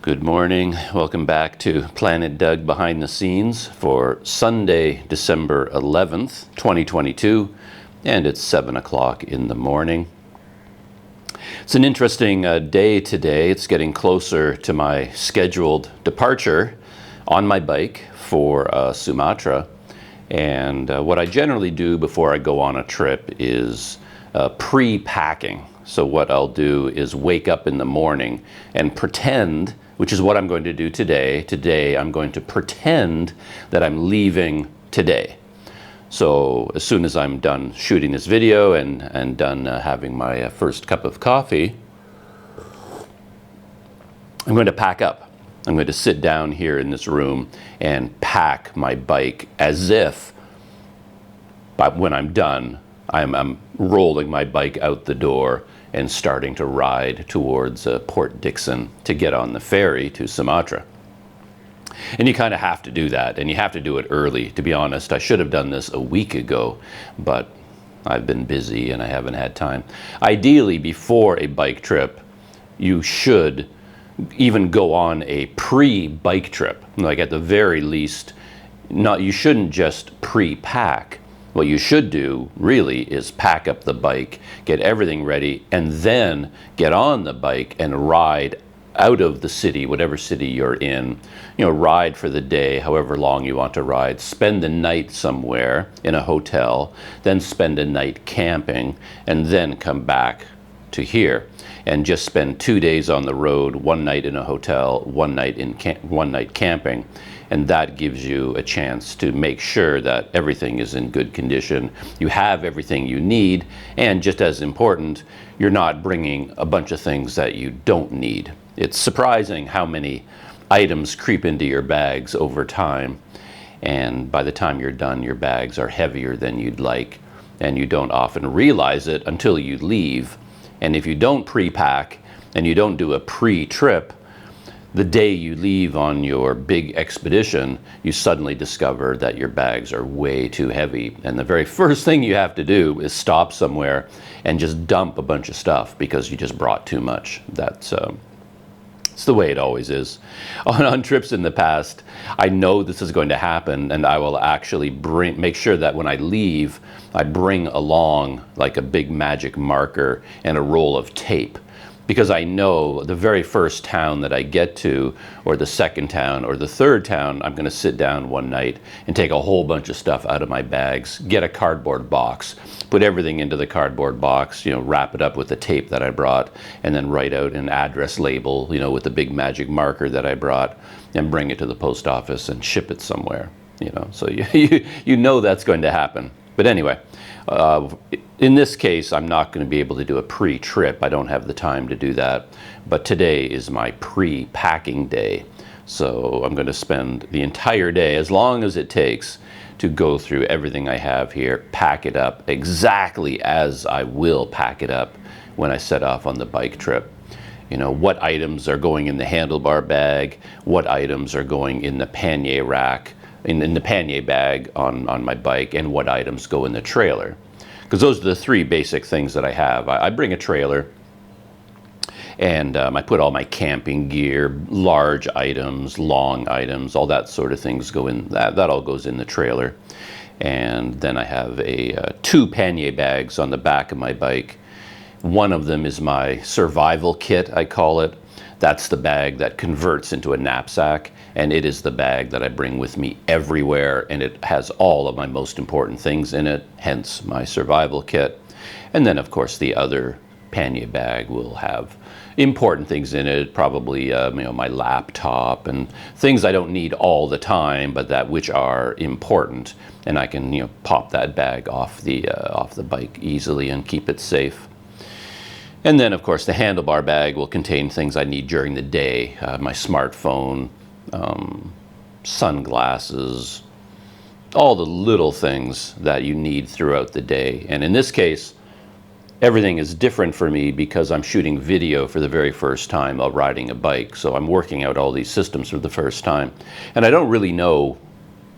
Good morning. Welcome back to Planet Doug Behind the Scenes for Sunday, December 11th, 2022, and it's 7 o'clock in the morning. It's an interesting day today. It's getting closer to my scheduled departure on my bike for Sumatra. And what I generally do before I go on a trip is pre-packing. So what I'll do is wake up in the morning and pretend, which is what I'm going to do today. Today I'm going to pretend that I'm leaving today. So as soon as I'm done shooting this video and done having my first cup of coffee, I'm going to pack up. I'm going to sit down here in this room and pack my bike as if when I'm done, I'm rolling my bike out the door and starting to ride towards Port Dickson to get on the ferry to Sumatra. And you kind of have to do that, and you have to do it early. To be honest, I should have done this a week ago, but I've been busy and I haven't had time. Ideally, before a bike trip, you should even go on a pre-bike trip. Like at the very least, you shouldn't just pre-pack. What you should do, really, is pack up the bike, get everything ready, and then get on the bike and ride out of the city, whatever city you're in. You know, ride for the day, however long you want to ride. Spend the night somewhere in a hotel, then spend a night camping, and then come back to here. And just spend 2 days on the road, 1 night in a hotel, 1 night camping. And that gives you a chance to make sure that everything is in good condition. You have everything you need, and just as important, you're not bringing a bunch of things that you don't need. It's surprising how many items creep into your bags over time, and by the time you're done, your bags are heavier than you'd like, and you don't often realize it until you leave. And if you don't pre-pack and you don't do a pre-trip, the day you leave on your big expedition, you suddenly discover that your bags are way too heavy. And the very first thing you have to do is stop somewhere and just dump a bunch of stuff because you just brought too much. It's the way it always is. On trips in the past, I know this is going to happen, and I will actually make sure that when I leave, I bring along like a big magic marker and a roll of tape. Because I know the very first town that I get to, or the second town, or the third town, I'm going to sit down one night and take a whole bunch of stuff out of my bags, get a cardboard box, put everything into the cardboard box, wrap it up with the tape that I brought, and then write out an address label, with the big magic marker that I brought, and bring it to the post office and ship it somewhere, So you know that's going to happen. But anyway, in this case, I'm not going to be able to do a pre-trip. I don't have the time to do that. But today is my pre-packing day. So I'm going to spend the entire day, as long as it takes, to go through everything I have here, pack it up exactly as I will pack it up when I set off on the bike trip. What items are going in the handlebar bag, what items are going in the pannier rack, in the pannier bag on my bike, and what items go in the trailer. Because those are the three basic things that I have. I bring a trailer, and I put all my camping gear, large items, long items, all that sort of things go in. That all goes in the trailer. And then I have 2 pannier bags on the back of my bike. One of them is my survival kit, I call it. That's the bag that converts into a knapsack, and it is the bag that I bring with me everywhere, and it has all of my most important things in it, hence my survival kit. And then, of course, the other pannier bag will have important things in it, probably my laptop and things I don't need all the time, but that which are important, and I can pop that bag off the bike easily and keep it safe. And then, of course, the handlebar bag will contain things I need during the day, my smartphone, sunglasses, all the little things that you need throughout the day. And in this case, everything is different for me because I'm shooting video for the very first time while riding a bike. So I'm working out all these systems for the first time. And I don't really know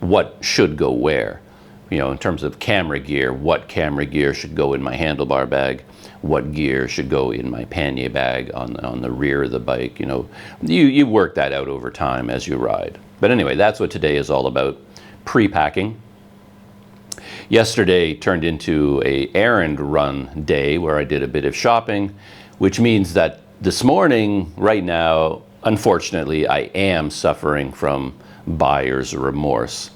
what should go where. In terms of camera gear, what camera gear should go in my handlebar bag, what gear should go in my pannier bag on the rear of the bike. You know, you work that out over time as you ride. But anyway, that's what today is all about, pre-packing. Yesterday turned into a errand run day where I did a bit of shopping, which means that this morning, right now, unfortunately, I am suffering from buyer's remorse.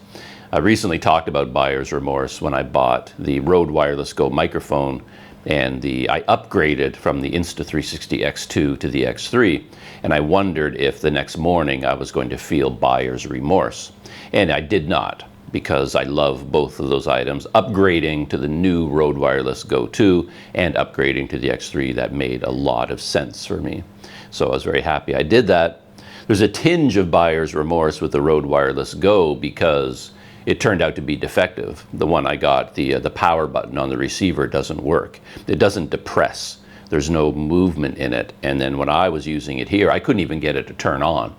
I recently talked about buyer's remorse when I bought the Rode Wireless Go microphone and I upgraded from the Insta360 X2 to the X3, and I wondered if the next morning I was going to feel buyer's remorse. And I did not, because I love both of those items. Upgrading to the new Rode Wireless Go 2 and upgrading to the X3, that made a lot of sense for me. So I was very happy I did that. There's a tinge of buyer's remorse with the Rode Wireless Go because it turned out to be defective. The one I got, the power button on the receiver doesn't work. It doesn't depress. There's no movement in it. And then when I was using it here, I couldn't even get it to turn on.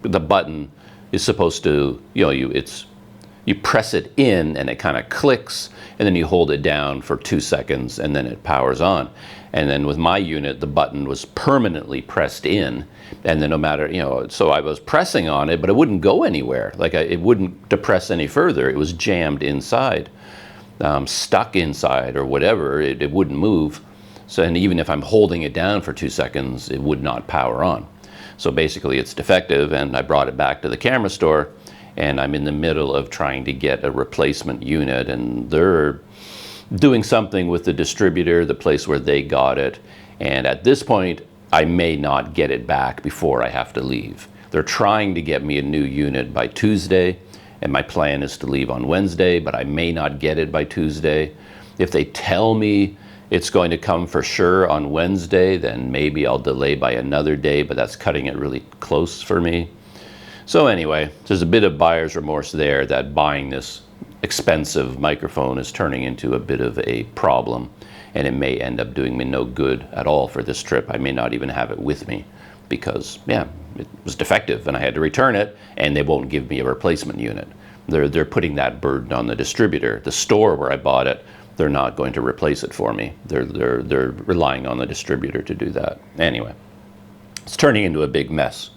The button is supposed to, you know, you press it in and it kind of clicks, and then you hold it down for 2 seconds and then it powers on. And then with my unit, the button was permanently pressed in, and then no matter, you know, so I was pressing on it, but it wouldn't go anywhere. Like it wouldn't depress any further. It was jammed inside, stuck inside or whatever. It wouldn't move. So, and even if I'm holding it down for 2 seconds, it would not power on. So basically it's defective, and I brought it back to the camera store, and I'm in the middle of trying to get a replacement unit, and they're doing something with the distributor, the place where they got it, and at this point I may not get it back before I have to leave. They're trying to get me a new unit by Tuesday, and my plan is to leave on Wednesday, but I may not get it by Tuesday. If they tell me it's going to come for sure on Wednesday, then maybe I'll delay by another day, but that's cutting it really close for me. So anyway, there's a bit of buyer's remorse there that buying this expensive microphone is turning into a bit of a problem, and it may end up doing me no good at all for this trip. I may not even have it with me because, yeah, it was defective and I had to return it, and they won't give me a replacement unit. They're putting that burden on the distributor. The store where I bought it, they're not going to replace it for me. They're relying on the distributor to do that. Anyway, it's turning into a big mess.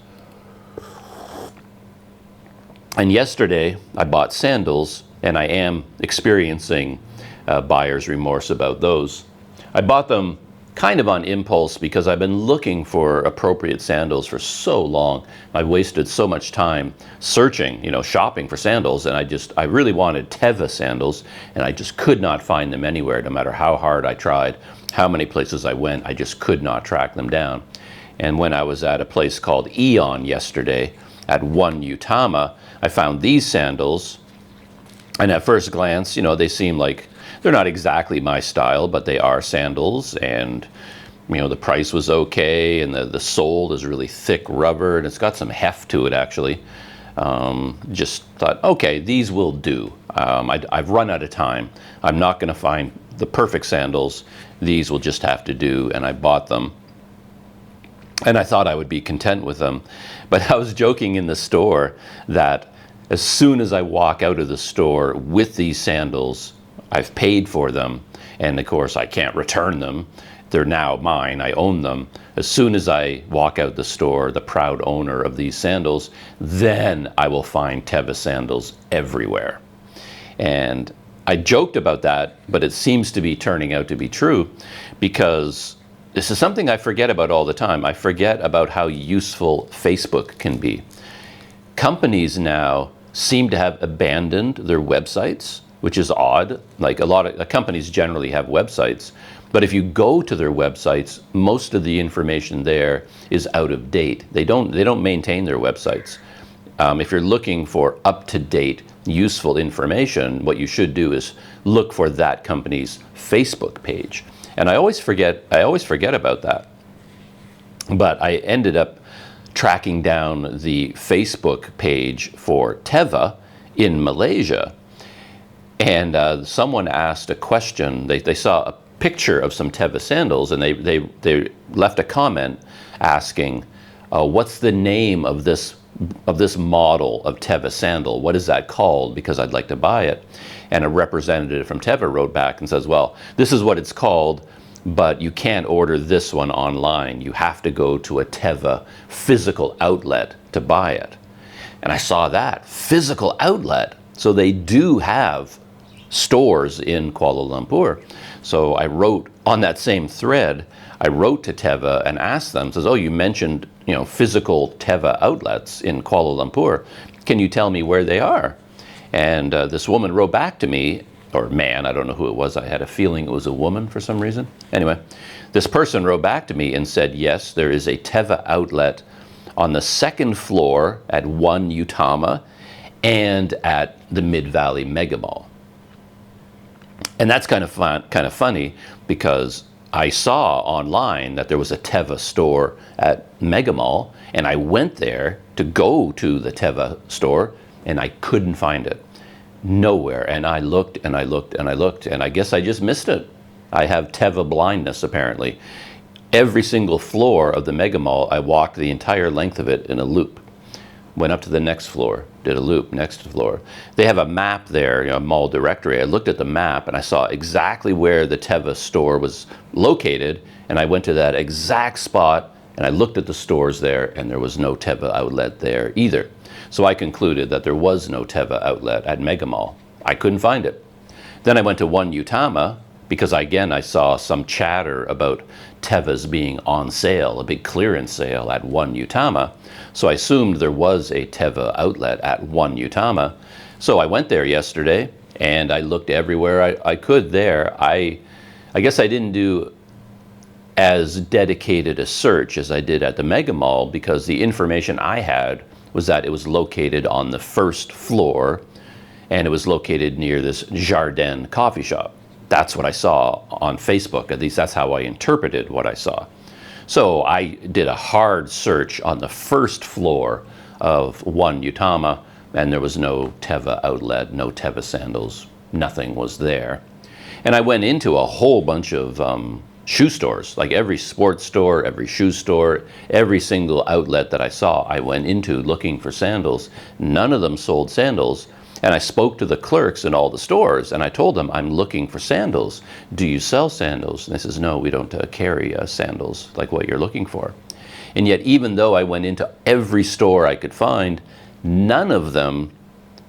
And yesterday I bought sandals, and I am experiencing buyer's remorse about those. I bought them kind of on impulse because I've been looking for appropriate sandals for so long. I've wasted so much time searching, you know, shopping for sandals, and I really wanted Teva sandals, and I just could not find them anywhere. No matter how hard I tried, how many places I went, I just could not track them down. And when I was at a place called Eon yesterday at One Utama, I found these sandals, and at first glance, you know, they seem like they're not exactly my style, but they are sandals, and you know, the price was okay, and the sole is really thick rubber, and it's got some heft to it actually. Just thought, okay, these will do. I've run out of time. I'm not going to find the perfect sandals. These will just have to do, and I bought them. And I thought I would be content with them. But I was joking in the store that as soon as I walk out of the store with these sandals, I've paid for them, and of course I can't return them. They're now mine, I own them. As soon as I walk out the store, the proud owner of these sandals, then I will find Teva sandals everywhere. And I joked about that, but it seems to be turning out to be true, because this is something I forget about all the time. I forget about how useful Facebook can be. Companies now seem to have abandoned their websites, which is odd. Like a lot of companies generally have websites, but if you go to their websites, most of the information there is out of date. They don't maintain their websites. If you're looking for up-to-date, useful information, what you should do is look for that company's Facebook page. And I always forget about that. But I ended up tracking down the Facebook page for Teva in Malaysia. And someone asked a question. They saw a picture of some Teva sandals, and they left a comment asking, what's the name of this model of Teva sandal? What is that called? Because I'd like to buy it. And a representative from Teva wrote back and says, well, this is what it's called, but you can't order this one online. You have to go to a Teva physical outlet to buy it. And I saw that, physical outlet. So they do have stores in Kuala Lumpur. So I wrote on that same thread, I wrote to Teva and asked them, says, oh, you mentioned, physical Teva outlets in Kuala Lumpur. Can you tell me where they are? And this woman wrote back to me, or man, I don't know who it was. I had a feeling it was a woman for some reason. Anyway, this person wrote back to me and said, yes, there is a Teva outlet on the second floor at One Utama and at the Mid-Valley Mega Mall. And that's kind of funny, because I saw online that there was a Teva store at Mega Mall, and I went there to go to the Teva store, and I couldn't find it. Nowhere. And I looked and I looked and I looked, and I guess I just missed it. I have Teva blindness, apparently. Every single floor of the Mega Mall, I walked the entire length of it in a loop. Went up to the next floor, did a loop, next floor. They have a map there, a mall directory. I looked at the map and I saw exactly where the Teva store was located, and I went to that exact spot and I looked at the stores there, and there was no Teva outlet there either. So I concluded that there was no Teva outlet at Mega Mall. I couldn't find it. Then I went to One Utama, because again I saw some chatter about Tevas being on sale, a big clearance sale at One Utama. So I assumed there was a Teva outlet at One Utama. So I went there yesterday and I looked everywhere I could there. I guess I didn't do as dedicated a search as I did at the Mega Mall, because the information I had was that it was located on the first floor and it was located near this Jardin coffee shop. That's what I saw on Facebook. At least that's how I interpreted what I saw. So I did a hard search on the first floor of One Utama, and there was no Teva outlet, no Teva sandals, nothing was there. And I went into a whole bunch of shoe stores, like every sports store, every shoe store, every single outlet that I saw, I went into looking for sandals. None of them sold sandals. And I spoke to the clerks in all the stores, and I told them, I'm looking for sandals. Do you sell sandals? And they says, no, we don't carry sandals like what you're looking for. And yet, even though I went into every store I could find, none of them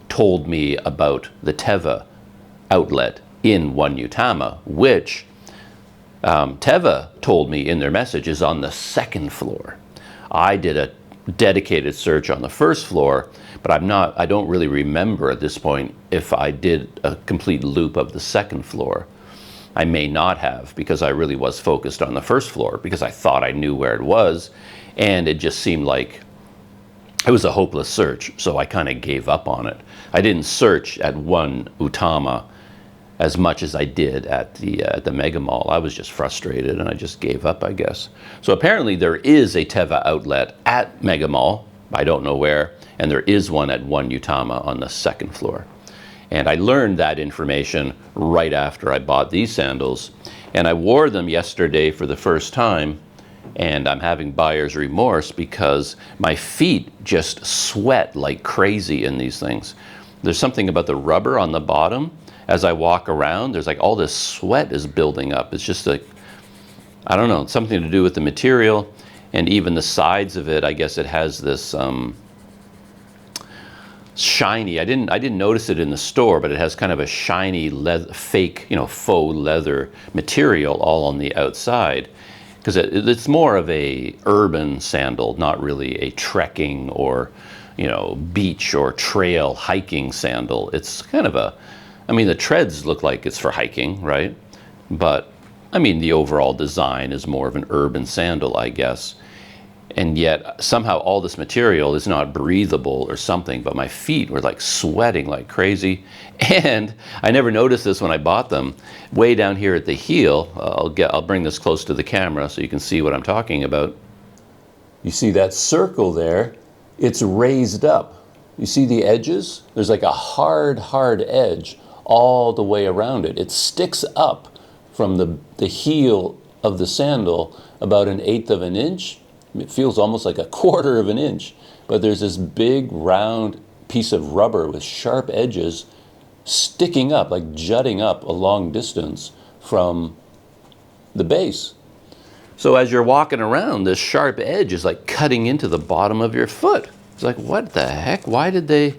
told me about the Teva outlet in One Utama, which Teva told me in their message is on the second floor. I did a dedicated search on the first floor, but I don't really remember at this point if I did a complete loop of the second floor. I may not have, because I really was focused on the first floor, because I thought I knew where it was, and it just seemed like it was a hopeless search, so I kind of gave up on it. I didn't search at One Utama as much as I did at the Mega Mall. I was just frustrated and I just gave up, I guess. So apparently there is a Teva outlet at Mega Mall, I don't know where, and there is one at One Utama on the second floor. And I learned that information right after I bought these sandals, and I wore them yesterday for the first time, and I'm having buyer's remorse because my feet just sweat like crazy in these things. There's something about the rubber on the bottom. As I walk around, there's like all this sweat is building up. It's just like, I don't know, it's something to do with the material, and even the sides of it. I guess it has this shiny. I didn't notice it in the store, but it has kind of a shiny leather, fake, faux leather material all on the outside, because it's more of a urban sandal, not really a trekking or beach or trail hiking sandal. It's kind of the treads look like it's for hiking, right? But, the overall design is more of an urban sandal, I guess. And yet, somehow all this material is not breathable or something, but my feet were like sweating like crazy. And I never noticed this when I bought them. Way down here at the heel, I'll bring this close to the camera so you can see what I'm talking about. You see that circle there? It's raised up. You see the edges? There's like a hard edge all the way around it. It sticks up from the heel of the sandal about 1/8 of an inch. It feels almost like 1/4 of an inch, but there's this big round piece of rubber with sharp edges sticking up, like jutting up a long distance from the base. So as you're walking around, this sharp edge is like cutting into the bottom of your foot. It's like, what the heck? Why did they?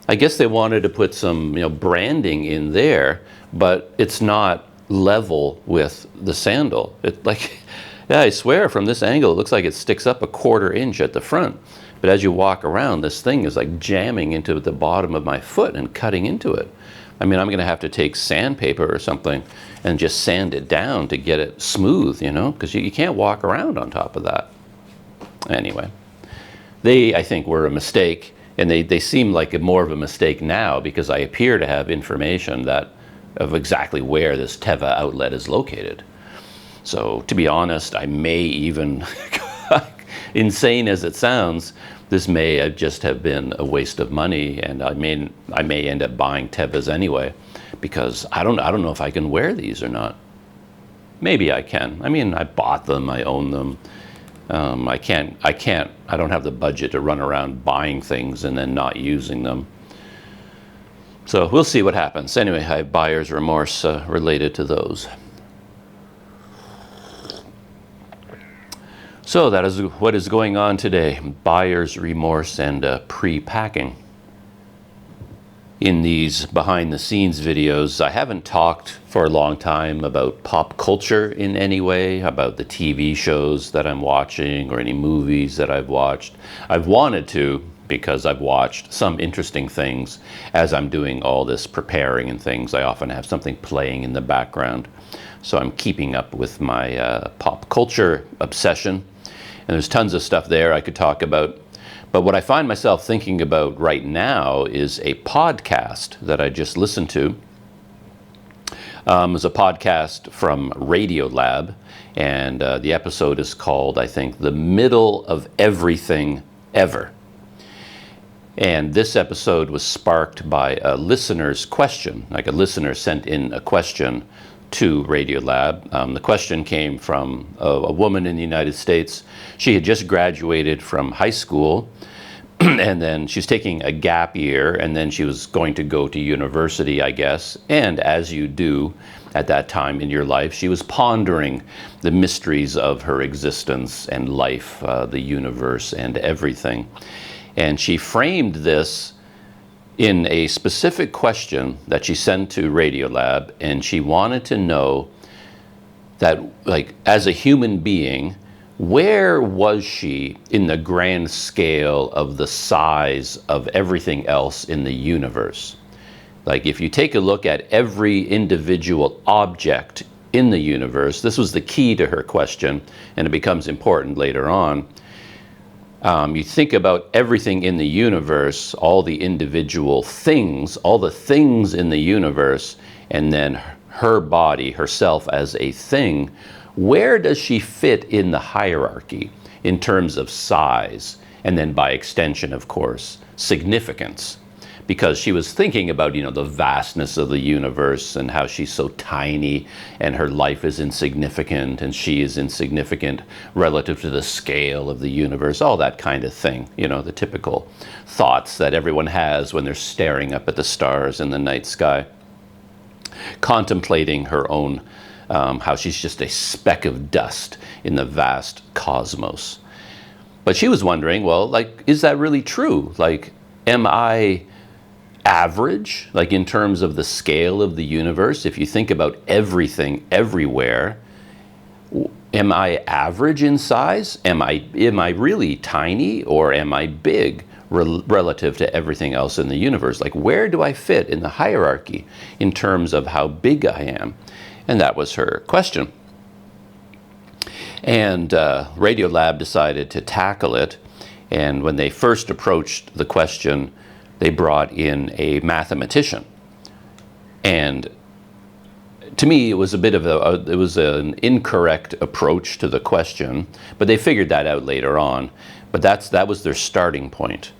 I guess they wanted to put some, branding in there, but it's not level with the sandal. Yeah, I swear from this angle, it looks like it sticks up a 1/4 inch at the front. But as you walk around, this thing is like jamming into the bottom of my foot and cutting into it. I mean, I'm going to have to take sandpaper or something and just sand it down to get it smooth, because you can't walk around on top of that. Anyway, they, I think, were a mistake, and they seem like more of a mistake now because I appear to have information of exactly where this Teva outlet is located. So, to be honest, I may even, insane as it sounds, this may just have been a waste of money, and I may end up buying Tevas anyway, because I don't know if I can wear these or not. Maybe I can. I mean, I bought them, I own them. I don't have the budget to run around buying things and then not using them. So we'll see what happens. Anyway, I have buyer's remorse related to those. So that is what is going on today, buyer's remorse and pre-packing. In these behind-the-scenes videos, I haven't talked for a long time about pop culture in any way, about the TV shows that I'm watching or any movies that I've watched. I've wanted to, because I've watched some interesting things as I'm doing all this preparing and things. I often have something playing in the background. So I'm keeping up with my pop culture obsession. And there's tons of stuff there I could talk about. But what I find myself thinking about right now is a podcast that I just listened to. It's a podcast from Radiolab, and the episode is called, I think, The Middle of Everything Ever. And this episode was sparked by a listener's question. Like a listener sent in a question to Radiolab. The question came from a woman in the United States. She had just graduated from high school, and then she's taking a gap year, and then she was going to go to university, I guess. And as you do at that time in your life, she was pondering the mysteries of her existence and life, the universe and everything. And she framed this in a specific question that she sent to Radiolab, and she wanted to know that, like, as a human being, where was she in the grand scale of the size of everything else in the universe? Like, if you take a look at every individual object in the universe, this was the key to her question, and it becomes important later on. You think about everything in the universe, all the individual things, all the things in the universe, and then her body, herself as a thing. Where does she fit in the hierarchy in terms of size? And then by extension, of course, significance. Because she was thinking about, the vastness of the universe and how she's so tiny and her life is insignificant and she is insignificant relative to the scale of the universe, all that kind of thing. The typical thoughts that everyone has when they're staring up at the stars in the night sky. Contemplating her own, how she's just a speck of dust in the vast cosmos. But she was wondering, well, like, is that really true? Like, am I average, like in terms of the scale of the universe? If you think about everything everywhere, am I average in size? Am I really tiny, or am I big relative to everything else in the universe? Like, where do I fit in the hierarchy in terms of how big I am? And that was her question. And Radiolab decided to tackle it. And when they first approached the question, they brought in a mathematician. And to me, it was a bit of it was an incorrect approach to the question, but they figured that out later on. But that was their starting point.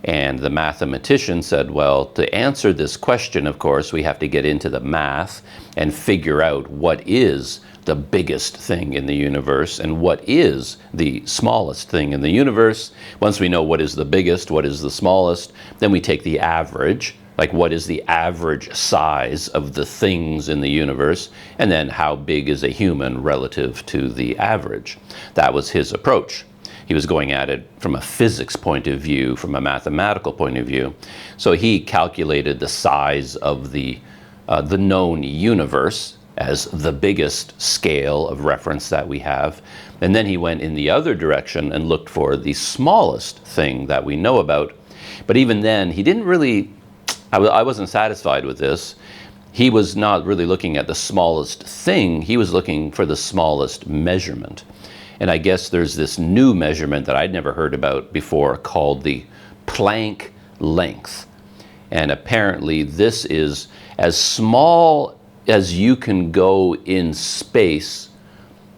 And the mathematician said, well, to answer this question, of course, we have to get into the math and figure out what is the biggest thing in the universe and what is the smallest thing in the universe. Once we know what is the biggest, what is the smallest, then we take the average Like, what is the average size of the things in the universe? And then how big is a human relative to the average? That was his approach. He was going at it from a physics point of view, from a mathematical point of view. So he calculated the size of the known universe as the biggest scale of reference that we have. And then he went in the other direction and looked for the smallest thing that we know about. But even then, he didn't really, I wasn't satisfied with this. He was not really looking at the smallest thing, he was looking for the smallest measurement. And I guess there's this new measurement that I'd never heard about before called the Planck length. And apparently this is as small as you can go in space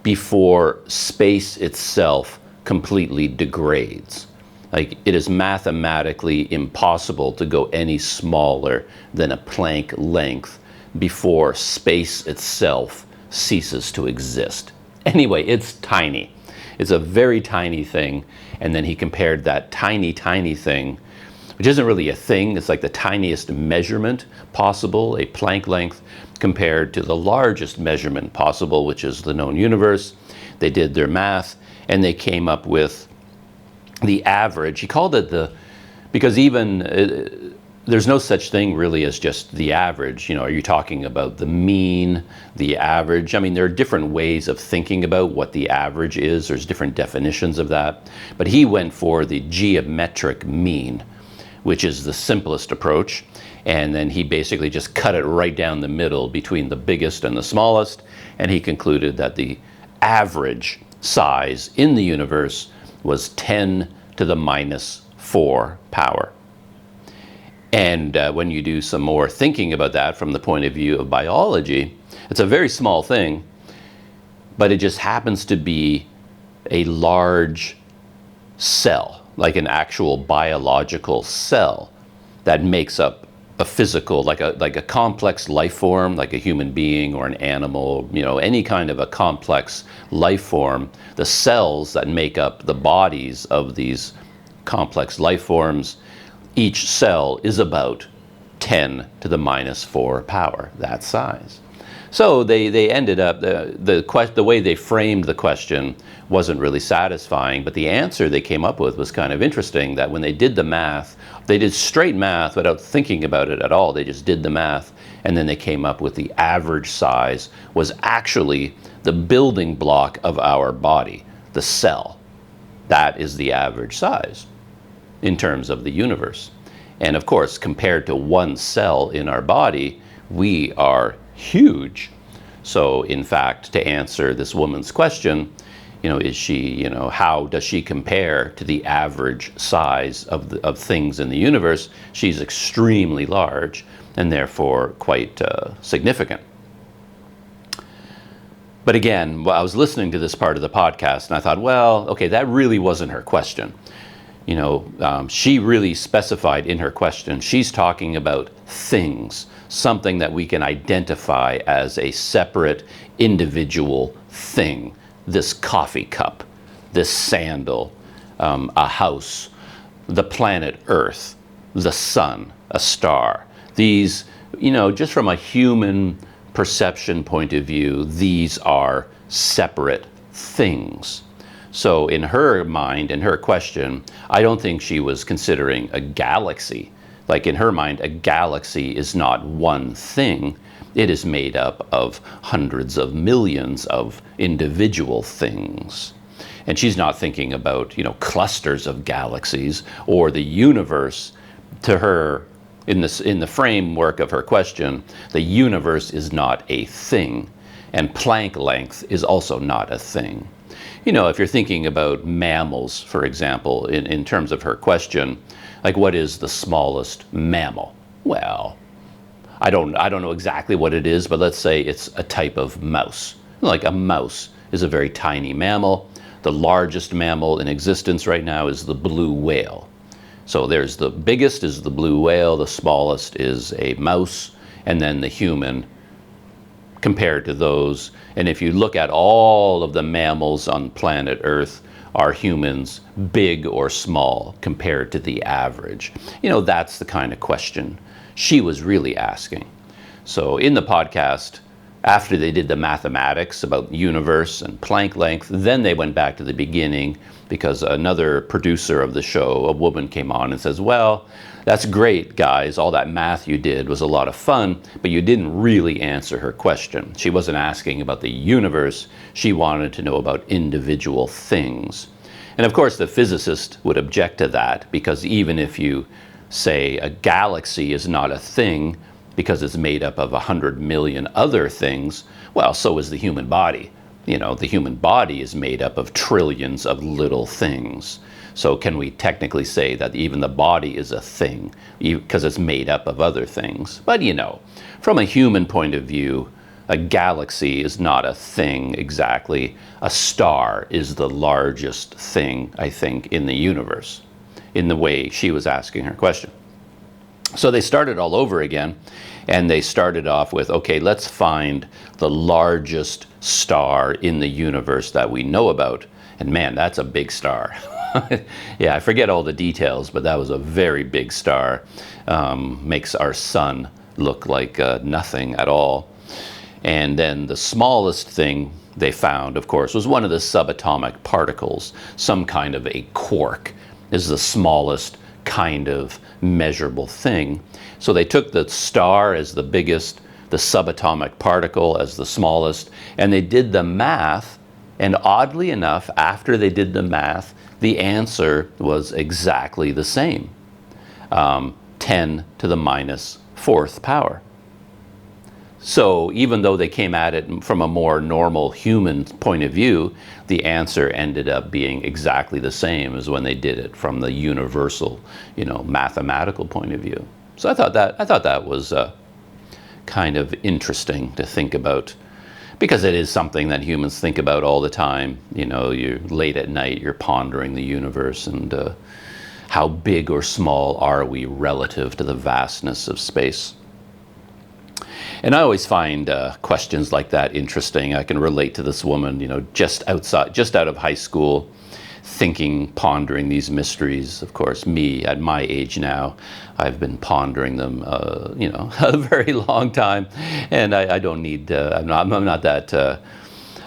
before space itself completely degrades. Like, it is mathematically impossible to go any smaller than a Planck length before space itself ceases to exist. Anyway, it's tiny. It's a very tiny thing. And then he compared that tiny, tiny thing, which isn't really a thing, it's like the tiniest measurement possible, a Planck length, compared to the largest measurement possible, which is the known universe. They did their math, and they came up with the average. He called it because even there's no such thing really as just the average. You know, are you talking about the mean, the average? I mean, there are different ways of thinking about what the average is. There's different definitions of that. But he went for the geometric mean, which is the simplest approach. And then he basically just cut it right down the middle between the biggest and the smallest. And he concluded that the average size in the universe was 10 to the minus 4 power. And when you do some more thinking about that from the point of view of biology, it's a very small thing, but it just happens to be a large cell, like an actual biological cell that makes up a physical, like a complex life form, like a human being or an animal, you know, any kind of a complex life form. The cells that make up the bodies of these complex life forms, each cell is about 10 to the minus 4 power, that size. So they ended up, the way they framed the question wasn't really satisfying, but the answer they came up with was kind of interesting, that when they did the math, they did straight math without thinking about it at all. They just did the math, and then they came up with the average size was actually the building block of our body, the cell. That is the average size in terms of the universe. And of course, compared to one cell in our body, we are huge. So in fact, to answer this woman's question, you know, is she, you know, how does she compare to the average size of things in the universe? She's extremely large and therefore quite significant. But again, I was listening to this part of the podcast and I thought, well, okay, that really wasn't her question. You know, she really specified in her question, she's talking about things, something that we can identify as a separate individual thing. This coffee cup, this sandal, a house, the planet Earth, the sun, a star. These, you know, just from a human perception point of view, these are separate things. So in her mind, in her question, I don't think she was considering a galaxy. Like in her mind, a galaxy is not one thing. It is made up of hundreds of millions of individual things. And she's not thinking about, you know, clusters of galaxies or the universe. To her, in the framework of her question, the universe is not a thing. And Planck length is also not a thing. You know, if you're thinking about mammals, for example, in terms of her question, like what is the smallest mammal? Well, I don't know exactly what it is, but let's say it's a type of mouse. Like a mouse is a very tiny mammal. The largest mammal in existence right now is the blue whale. So there's the biggest is the blue whale, the smallest is a mouse, and then the human compared to those. And if you look at all of the mammals on planet Earth, are humans big or small compared to the average? You know, that's the kind of question she was really asking. So in the podcast, after they did the mathematics about universe and Planck length, then they went back to the beginning because another producer of the show, a woman, came on and says, well, that's great, guys. All that math you did was a lot of fun, but you didn't really answer her question. She wasn't asking about the universe. She wanted to know about individual things. And of course, the physicist would object to that, because even if you say a galaxy is not a thing because it's made up of 100 million other things, well, so is the human body. You know, the human body is made up of trillions of little things. So can we technically say that even the body is a thing because it's made up of other things? But you know, from a human point of view, a galaxy is not a thing exactly. A star is the largest thing, I think, in the universe, in the way she was asking her question. So they started all over again, and they started off with, okay, let's find the largest star in the universe that we know about. And man, that's a big star. Yeah, I forget all the details, but that was a very big star. Makes our sun look like nothing at all. And then the smallest thing they found, of course, was one of the subatomic particles. Some kind of a quark is the smallest kind of measurable thing. So they took the star as the biggest, the subatomic particle as the smallest, and they did the math. And oddly enough, after they did the math, the answer was exactly the same. 10 to the minus fourth power. So even though they came at it from a more normal human point of view, the answer ended up being exactly the same as when they did it from the universal, you know, mathematical point of view. So I thought that was kind of interesting to think about, because it is something that humans think about all the time. You know, you're late at night, you're pondering the universe and how big or small are we relative to the vastness of space. And I always find questions like that interesting. I can relate to this woman, you know, just out of high school, thinking, pondering these mysteries. Of course, me at my age now, I've been pondering them, you know, a very long time, and I don't need. I'm not that.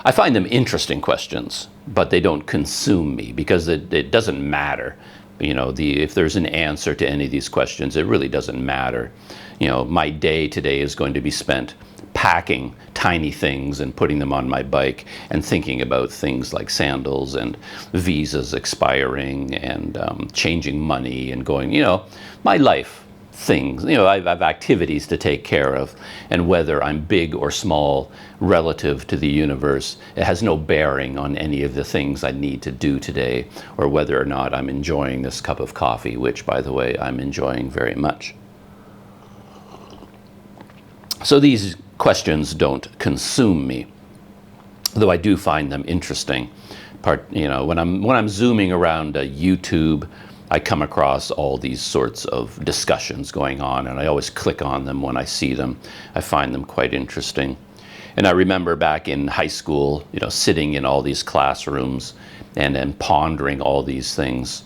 I find them interesting questions, but they don't consume me, because it doesn't matter. You know, if there's an answer to any of these questions, it really doesn't matter. You know, my day today is going to be spent packing tiny things and putting them on my bike and thinking about things like sandals and visas expiring and changing money and going, you know, my life things. You know, I have activities to take care of, and whether I'm big or small relative to the universe, it has no bearing on any of the things I need to do today, or whether or not I'm enjoying this cup of coffee, which, by the way, I'm enjoying very much. So these questions don't consume me, though I do find them interesting. You know, when I'm zooming around YouTube, I come across all these sorts of discussions going on, and I always click on them when I see them. I find them quite interesting. And I remember back in high school, you know, sitting in all these classrooms and pondering all these things.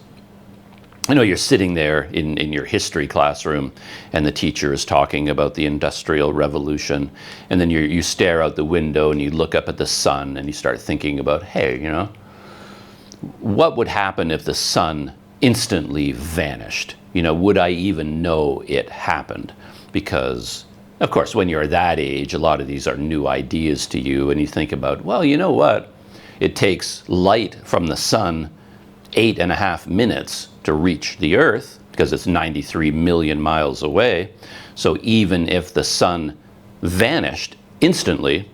You know, you're sitting there in your history classroom, and the teacher is talking about the Industrial Revolution, and then you stare out the window and you look up at the sun and you start thinking about, hey, you know, what would happen if the sun instantly vanished? You know, would I even know it happened? Because, of course, when you're that age, a lot of these are new ideas to you, and you think about, well, you know what? It takes light from the sun 8.5 minutes to reach the Earth, because it's 93 million miles away. So even if the sun vanished instantly,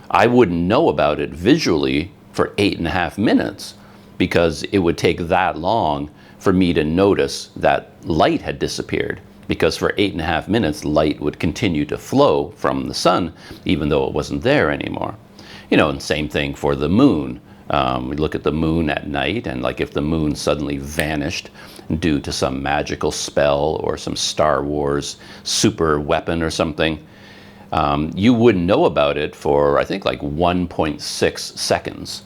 I wouldn't know about it visually for 8.5 minutes, because it would take that long for me to notice that light had disappeared. Because for 8.5 minutes, light would continue to flow from the sun, even though it wasn't there anymore. You know, and same thing for the moon. We look at the moon at night, and like if the moon suddenly vanished due to some magical spell or some Star Wars super weapon or something, you wouldn't know about it for, I think, like 1.6 seconds.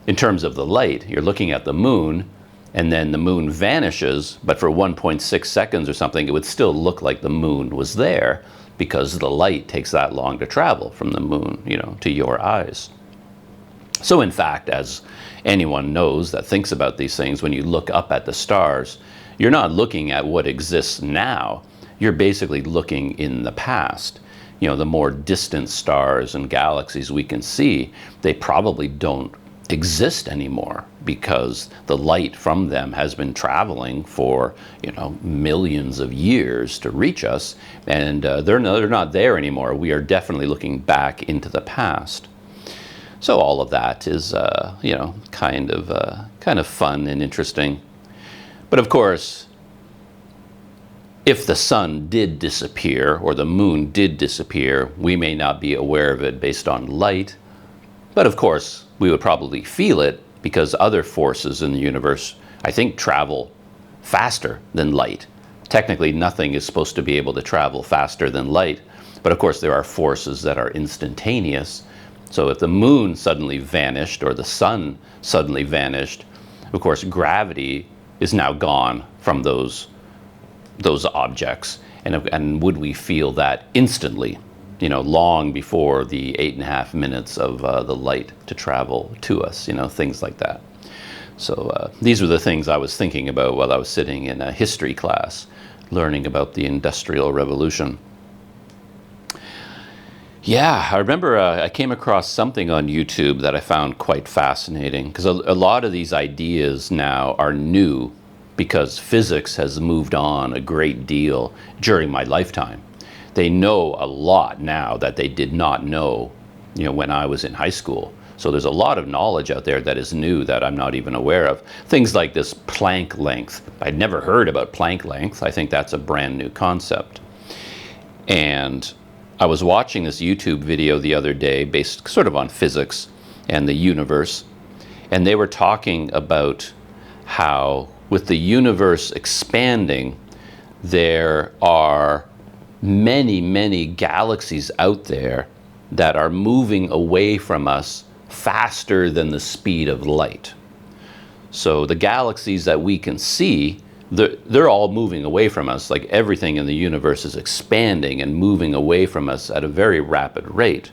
In terms of the light, you're looking at the moon, and then the moon vanishes, but for 1.6 seconds or something, it would still look like the moon was there because the light takes that long to travel from the moon, to your eyes. So in fact, as anyone knows that thinks about these things, when you look up at the stars, you're not looking at what exists now. You're basically looking in the past. The more distant stars and galaxies we can see, they probably don't exist anymore because the light from them has been traveling for millions of years to reach us, and they're not there anymore. We are definitely looking back into the past. So all of that is kind of fun and interesting. But of course, if the sun did disappear or the moon did disappear, we may not be aware of it based on light, but of course we would probably feel it because other forces in the universe, I think, travel faster than light. Technically, nothing is supposed to be able to travel faster than light, but of course there are forces that are instantaneous. So if the moon suddenly vanished or the sun suddenly vanished, of course gravity is now gone from those objects, and would we feel that instantly, long before the 8.5 minutes of the light to travel to us, things like that. So these were the things I was thinking about while I was sitting in a history class, learning about the Industrial Revolution. Yeah, I remember I came across something on YouTube that I found quite fascinating, because a lot of these ideas now are new because physics has moved on a great deal during my lifetime. They know a lot now that they did not know, when I was in high school. So there's a lot of knowledge out there that is new that I'm not even aware of. Things like this Planck length. I'd never heard about Planck length. I think that's a brand new concept. And I was watching this YouTube video the other day based sort of on physics and the universe. And they were talking about how with the universe expanding, there are many, many galaxies out there that are moving away from us faster than the speed of light. So the galaxies that we can see, they're all moving away from us. Like everything in the universe is expanding and moving away from us at a very rapid rate.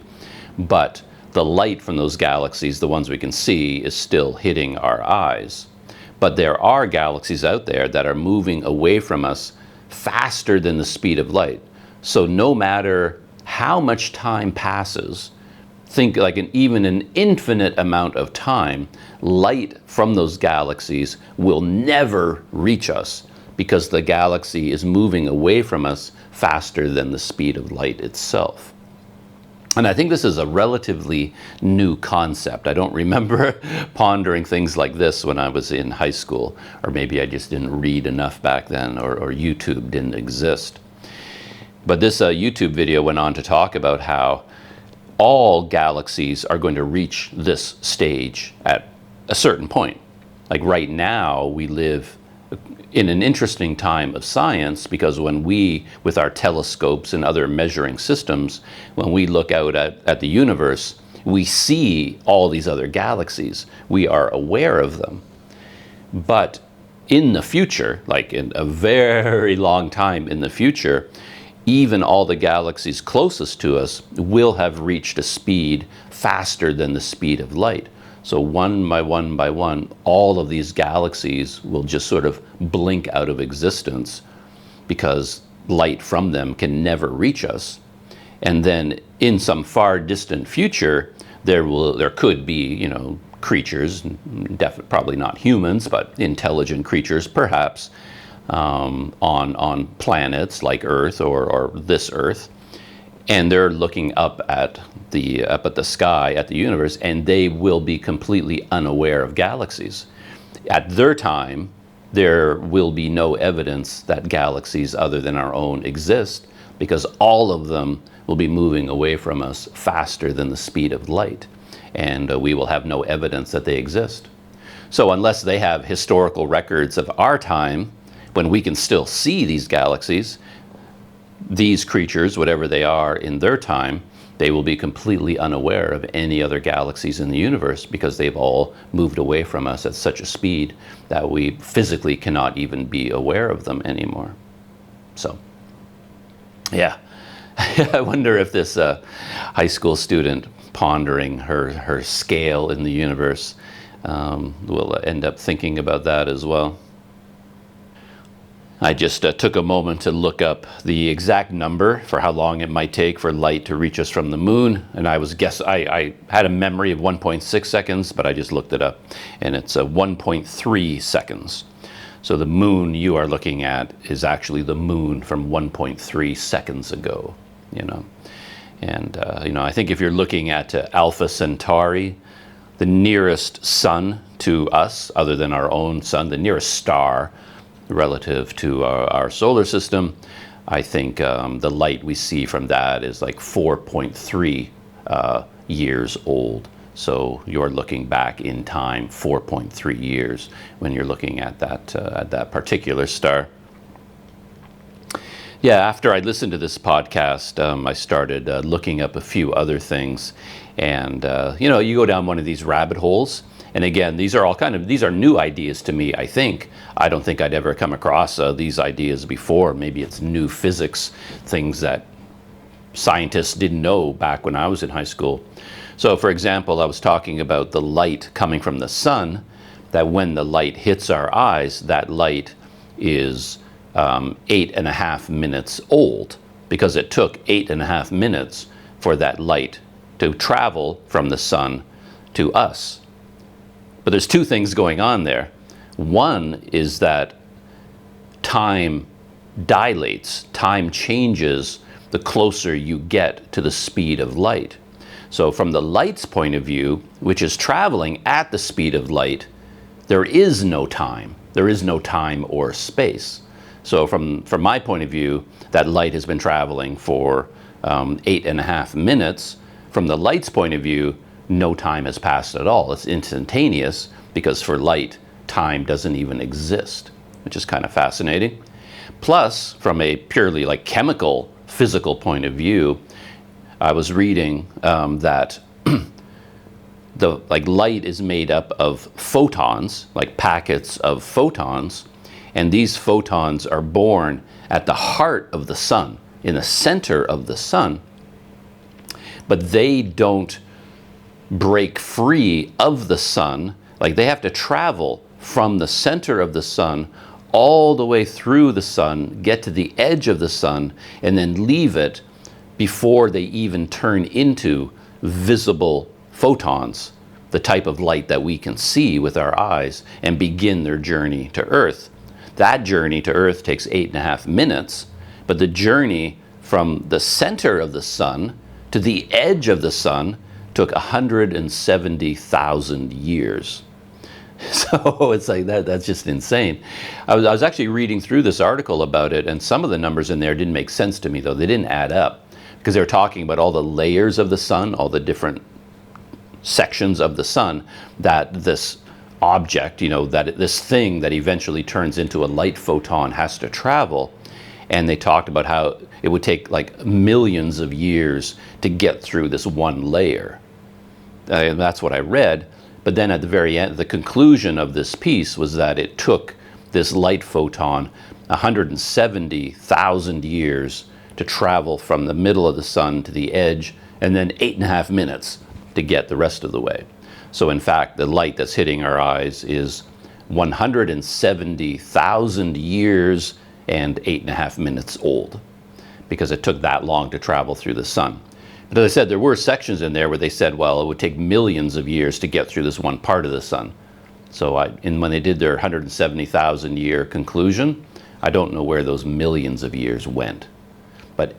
But the light from those galaxies, the ones we can see, is still hitting our eyes. But there are galaxies out there that are moving away from us faster than the speed of light. So no matter how much time passes, think like even an infinite amount of time, light from those galaxies will never reach us because the galaxy is moving away from us faster than the speed of light itself. And I think this is a relatively new concept. I don't remember pondering things like this when I was in high school, or maybe I just didn't read enough back then, or YouTube didn't exist. But this YouTube video went on to talk about how all galaxies are going to reach this stage at a certain point. Like right now, we live in an interesting time of science because when we, with our telescopes and other measuring systems, when we look out at the universe, we see all these other galaxies. We are aware of them. But in the future, like in a very long time in the future, even all the galaxies closest to us will have reached a speed faster than the speed of light. So one by one, all of these galaxies will just sort of blink out of existence because light from them can never reach us. And then in some far distant future, there could be, creatures, probably not humans, but intelligent creatures perhaps, on planets like Earth or this Earth. And they're looking up at the sky, at the universe, and they will be completely unaware of galaxies. At their time, there will be no evidence that galaxies other than our own exist because all of them will be moving away from us faster than the speed of light, and we will have no evidence that they exist. So unless they have historical records of our time, when we can still see these galaxies, these creatures, whatever they are in their time, they will be completely unaware of any other galaxies in the universe because they've all moved away from us at such a speed that we physically cannot even be aware of them anymore. So, yeah, I wonder if this high school student pondering her scale in the universe will end up thinking about that as well. I just took a moment to look up the exact number for how long it might take for light to reach us from the moon, and I had a memory of 1.6 seconds, but I just looked it up, and it's 1.3 seconds. So the moon you are looking at is actually the moon from 1.3 seconds ago, you know. And you know, I think if you're looking at Alpha Centauri, the nearest sun to us, other than our own sun, the nearest star relative to our solar system, I think the light we see from that is like 4.3 years old. So you're looking back in time 4.3 years when you're looking at that particular star. Yeah, after I listened to this podcast, I started looking up a few other things, and you know, you go down one of these rabbit holes. And again, these are new ideas to me, I think. I don't think I'd ever come across these ideas before. Maybe it's new physics, things that scientists didn't know back when I was in high school. So for example, I was talking about the light coming from the sun, that when the light hits our eyes, that light is 8.5 minutes old, because it took 8.5 minutes for that light to travel from the sun to us. But there's two things going on there. One is that time dilates, time changes the closer you get to the speed of light. So from the light's point of view, which is traveling at the speed of light, there is no time. There is no time or space. So from my point of view, that light has been traveling for 8.5 minutes. From the light's point of view, no time has passed at all. It's instantaneous, because for light, time doesn't even exist, which is kind of fascinating. Plus, from a purely like chemical, physical point of view, I was reading that light is made up of photons, like packets of photons, and these photons are born at the heart of the sun, in the center of the sun, but they don't break free of the sun. Like, they have to travel from the center of the sun all the way through the sun, get to the edge of the sun, and then leave it before they even turn into visible photons, the type of light that we can see with our eyes, and begin their journey to Earth. That journey to Earth takes 8.5 minutes, but the journey from the center of the sun to the edge of the sun took 170,000 years. So it's like that's just insane. I was actually reading through this article about it, and some of the numbers in there didn't make sense to me, though. They didn't add up, because they were talking about all the layers of the sun, all the different sections of the sun that this object, you know, that this thing that eventually turns into a light photon has to travel. And they talked about how it would take like millions of years to get through this one layer. And that's what I read. But then at the very end, the conclusion of this piece was that it took this light photon 170,000 years to travel from the middle of the sun to the edge, and then 8.5 minutes to get the rest of the way. So in fact, the light that's hitting our eyes is 170,000 years and 8.5 minutes old, because it took that long to travel through the sun. But as I said, there were sections in there where they said, well, it would take millions of years to get through this one part of the sun. So when they did their 170,000 year conclusion, I don't know where those millions of years went. But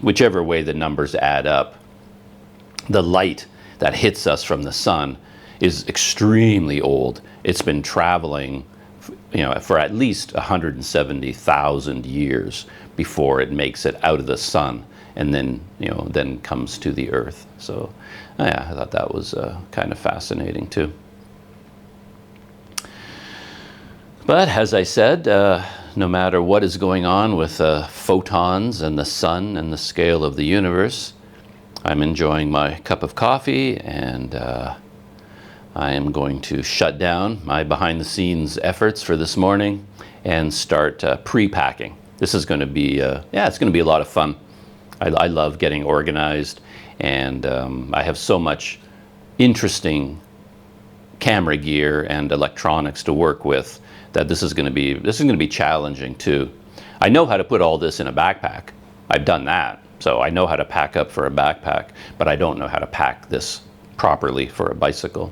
whichever way the numbers add up, the light that hits us from the sun is extremely old. It's been traveling, you know, for at least 170,000 years before it makes it out of the sun, and then, you know, then comes to the Earth. So yeah, I thought that was kind of fascinating too. But as I said, no matter what is going on with photons and the sun and the scale of the universe, I'm enjoying my cup of coffee, and I am going to shut down my behind-the-scenes efforts for this morning and start pre-packing. This is going to be, it's going to be a lot of fun. I love getting organized, and I have so much interesting camera gear and electronics to work with that this is going to be challenging too. I know how to put all this in a backpack. I've done that, so I know how to pack up for a backpack, but I don't know how to pack this properly for a bicycle.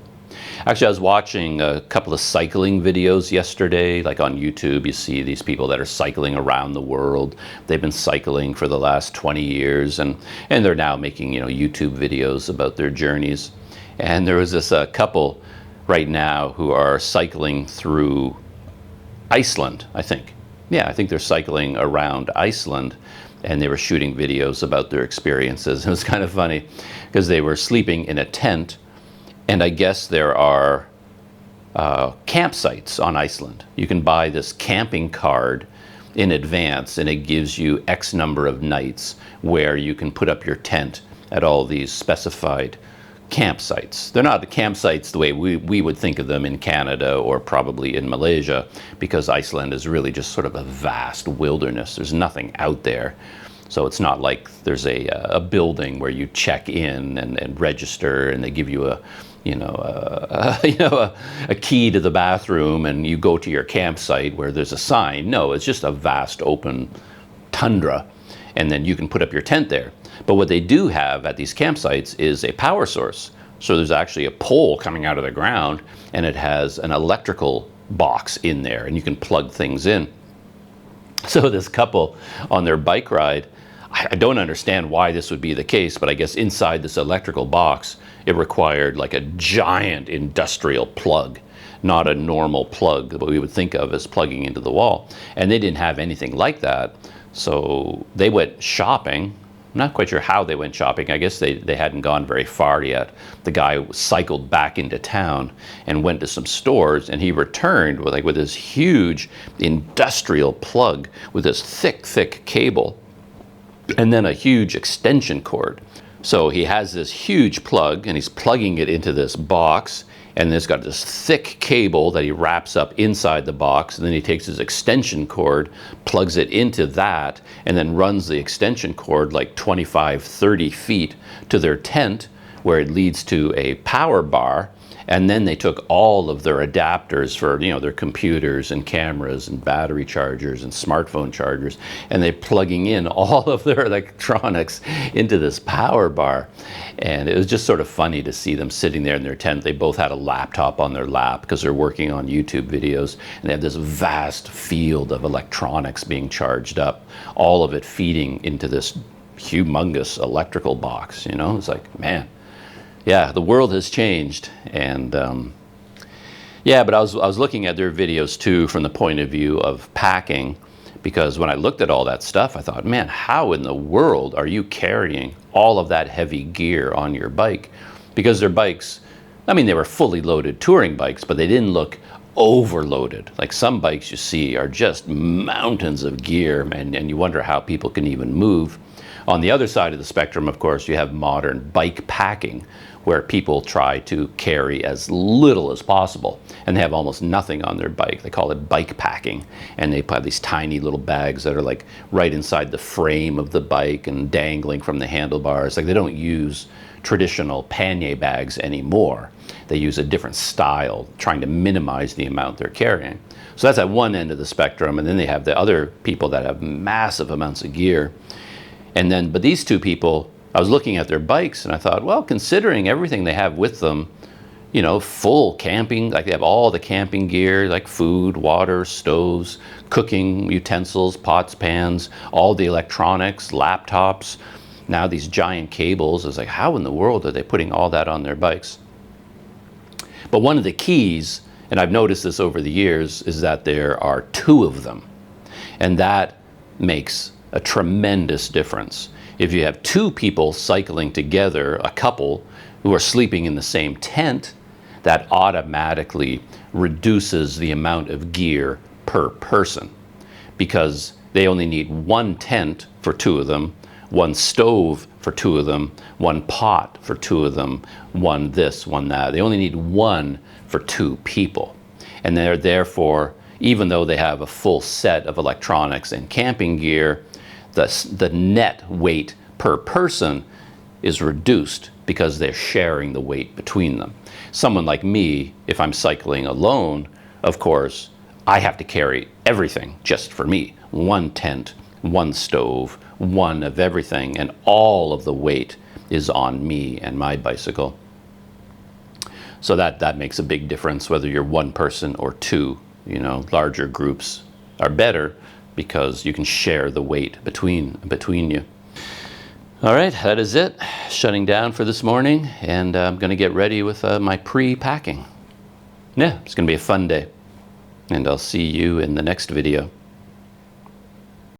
Actually, I was watching a couple of cycling videos yesterday, like on YouTube. You see these people that are cycling around the world. They've been cycling for the last 20 years, and they're now making, YouTube videos about their journeys. And there was this couple right now who are cycling through Iceland, I think. Yeah, I think they're cycling around Iceland, and they were shooting videos about their experiences. It was kind of funny because they were sleeping in a tent, and I guess there are campsites on Iceland. You can buy this camping card in advance, and it gives you X number of nights where you can put up your tent at all these specified campsites. They're not the campsites the way we would think of them in Canada or probably in Malaysia, because Iceland is really just sort of a vast wilderness. There's nothing out there. So it's not like there's a building where you check in and register, and they give you a key to the bathroom and you go to your campsite where there's a sign. No, it's just a vast open tundra, and then you can put up your tent there. But what they do have at these campsites is a power source. So there's actually a pole coming out of the ground, and it has an electrical box in there, and you can plug things in. So this couple on their bike ride, I don't understand why this would be the case, but I guess inside this electrical box, it required like a giant industrial plug, not a normal plug that we would think of as plugging into the wall. And they didn't have anything like that. So they went shopping. I'm not quite sure how they went shopping. I guess they hadn't gone very far yet. The guy cycled back into town and went to some stores, and he returned with this huge industrial plug with this thick cable, and then a huge extension cord. So he has this huge plug, and he's plugging it into this box, and then it's got this thick cable that he wraps up inside the box, and then he takes his extension cord, plugs it into that, and then runs the extension cord like 25, 30 feet to their tent, where it leads to a power bar. And then they took all of their adapters for, their computers and cameras and battery chargers and smartphone chargers, and they're plugging in all of their electronics into this power bar. And it was just sort of funny to see them sitting there in their tent. They both had a laptop on their lap because they're working on YouTube videos, and they have this vast field of electronics being charged up, all of it feeding into this humongous electrical box. It's like, man. Yeah, the world has changed, and but I was looking at their videos too from the point of view of packing, because when I looked at all that stuff, I thought, man, how in the world are you carrying all of that heavy gear on your bike? Because their bikes, they were fully loaded touring bikes, but they didn't look overloaded. Like some bikes you see are just mountains of gear, and you wonder how people can even move. On the other side of the spectrum, of course, you have modern bike packing, where people try to carry as little as possible, and they have almost nothing on their bike. They call it bike packing, and they have these tiny little bags that are like right inside the frame of the bike and dangling from the handlebars. Like, they don't use traditional pannier bags anymore. They use a different style, trying to minimize the amount they're carrying. So that's at one end of the spectrum, and then they have the other people that have massive amounts of gear. But these two people, I was looking at their bikes, and I thought, well, considering everything they have with them, full camping, like they have all the camping gear, like food, water, stoves, cooking utensils, pots, pans, all the electronics, laptops, now these giant cables. It's like, how in the world are they putting all that on their bikes? But one of the keys, and I've noticed this over the years, is that there are two of them, and that makes a tremendous difference. If you have two people cycling together, a couple who are sleeping in the same tent, that automatically reduces the amount of gear per person, because they only need one tent for two of them, one stove for two of them, one pot for two of them, one this, one that. They only need one for two people. And they're therefore, even though they have a full set of electronics and camping gear, the net weight per person is reduced because they're sharing the weight between them. Someone like me, if I'm cycling alone, of course, I have to carry everything just for me. One tent, one stove, one of everything, and all of the weight is on me and my bicycle. So that makes a big difference whether you're one person or two. You know, larger groups are better because you can share the weight between you. All right, that is it. Shutting down for this morning, and I'm going to get ready with my pre-packing. Yeah, it's going to be a fun day, and I'll see you in the next video.